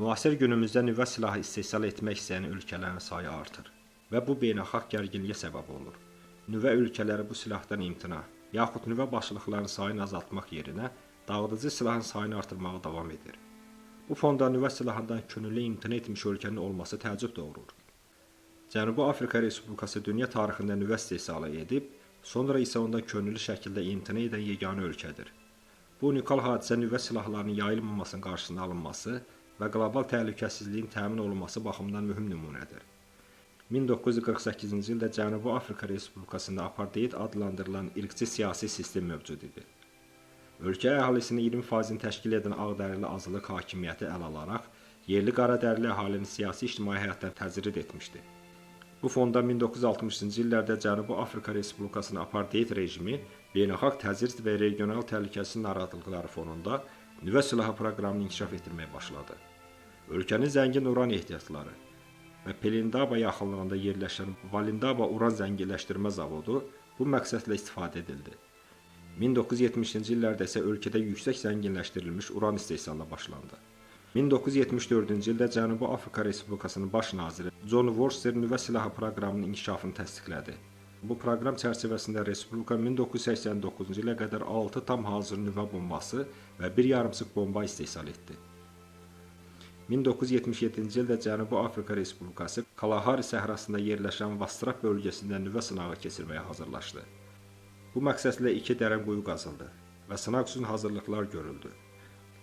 Müasir günümüzdə nüvə silahı istehsal etmək istəyən ölkələrin sayı artır və bu beynəlxalq gərginliyə səbəb olur. Nüvə ölkələri bu silahdan imtina, yaxud nüvə başlıqlarının sayını azaltmaq yerinə dağıdıcı silahın sayını artırmağa davam edir. Bu fonda nüvə silahından könüllü imtina etmiş ölkənin olması təəccüb doğurur. Cənubi Afrika Respublikası dünya tarixində nüvə istehsalı edib, sonra isə ondan könüllü şəkildə imtina edən yeganə ölkədir. Bu unikal hadisə nüvə silahlarının yayılmamasının qarşısının alınması və qlobal təhlükəsizliyin təmin olunması baxımından mühüm nümunədir. 1948-ci ildə Cənubi Afrika Respublikasında apartheid adlandırılan irqçi siyasi sistem mövcud idi. Ölkə əhalisinin 20%-ni təşkil edən ağdərili azlıq hakimiyyəti əl alaraq, yerli qaradərili əhalinin siyasi ictimai həyatdan təcrid etmişdi. Bu fonda 1960-cı illərdə Cənubi Afrika Respublikasının apartheid rejimi beynəlxalq təcrid və regional təhlükəsizlik narahatlıqları fonunda nüvə silahı proqramını inkişaf etdirməyə başladı. Ölkənin zəngin uran ehtiyatları və Pelindaba yaxınlığında yerləşən Valindaba uran zənginləşdirmə zavodu bu məqsədlə istifadə edildi. 1970-ci illərdə isə ölkədə yüksək zənginləşdirilmiş uran istehsalına başlandı. 1974-cü ildə Cənubi Afrika Respublikasının baş naziri John Worcester nüvə silahı proqramının inkişafını təsdiqlədi. Bu proqram çərçivəsində Respublika 1989-cu ilə qədər 6 tam hazır nüvə bombası və bir yarımçıq bomba istehsal etdi. 1977-ci ildə Cənubi Afrika Respublikası Kalahari səhrasında yerləşən Vastrap bölgəsində nüvə sınağı keçirməyə hazırlaşdı. Bu məqsədlə 2 dərin quyu qazıldı və sınaq üçün hazırlıqlar görüldü.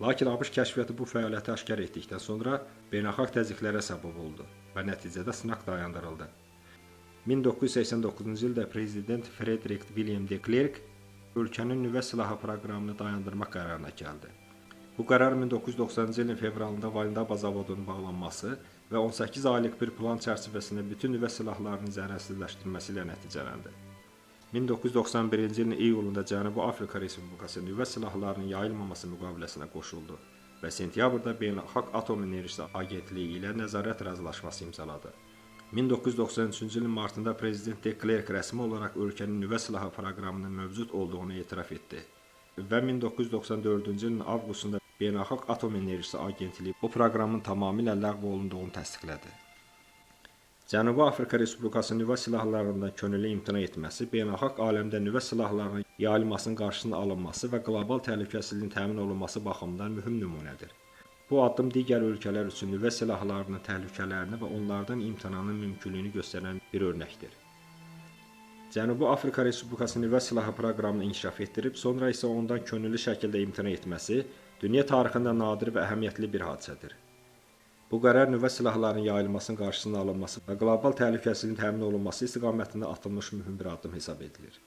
Lakin ABŞ kəşfiyyatı bu fəaliyyəti aşkar etdikdən sonra beynəlxalq təzyiqlərə səbəb oldu və nəticədə sınaq dayandırıldı. 1989-cu ildə Prezident Frederick William de Klerk ölkənin nüvə silahı proqramını dayandırmaq qərarına gəldi. Bu qərar 1990-cı ilin fevralında Valindaba zavodunun bağlanması və 18 aylıq bir plan çərçivəsində bütün nüvə silahlarının zərərsizləşdirilməsi ilə nəticələndi. 1991-ci ilin iyulunda Cənubi Afrika Respublikası nüvə silahlarının yayılmaması müqaviləsinə qoşuldu və sentyabrda Beynəlxalq Atom Enerjisi Agentliyi ilə nəzarət razılaşması imzaladı. 1993-cü ilin martında Prezident de Klerk rəsmi olaraq ölkənin nüvə silahı proqramının mövcud olduğunu etiraf etdi və 1994-cü ilin avqustunda Beynəlxalq Atom Enerjisi Agentliyi bu proqramın tamamilə ləğv olunduğunu təsdiqlədi. Cənubi Afrika Respublikası nüvə silahlarından könüllü imtina etməsi, beynəlxalq aləmdə nüvə silahlarının yayılmasının qarşısının alınması və qlobal təhlükəsizliyin təmin olunması baxımından mühüm nümunədir. Bu addım digər ölkələr üçün nüvə silahlarının təhlükələrini və onlardan imtinanın mümkünlüyünü göstərən bir örnəkdir. Cənubi Afrika Respublikası nüvə silahı proqramını inkişaf etdirib, sonra isə ondan könüllü şəkildə imtina etməsi dünya tarixində nadir və əhəmiyyətli bir hadisədir. Bu qərar nüvə silahlarının yayılmasının qarşısının alınması və qlobal təhlükəsizliyin təmin olunması istiqamətində atılmış mühüm bir addım hesab edilir.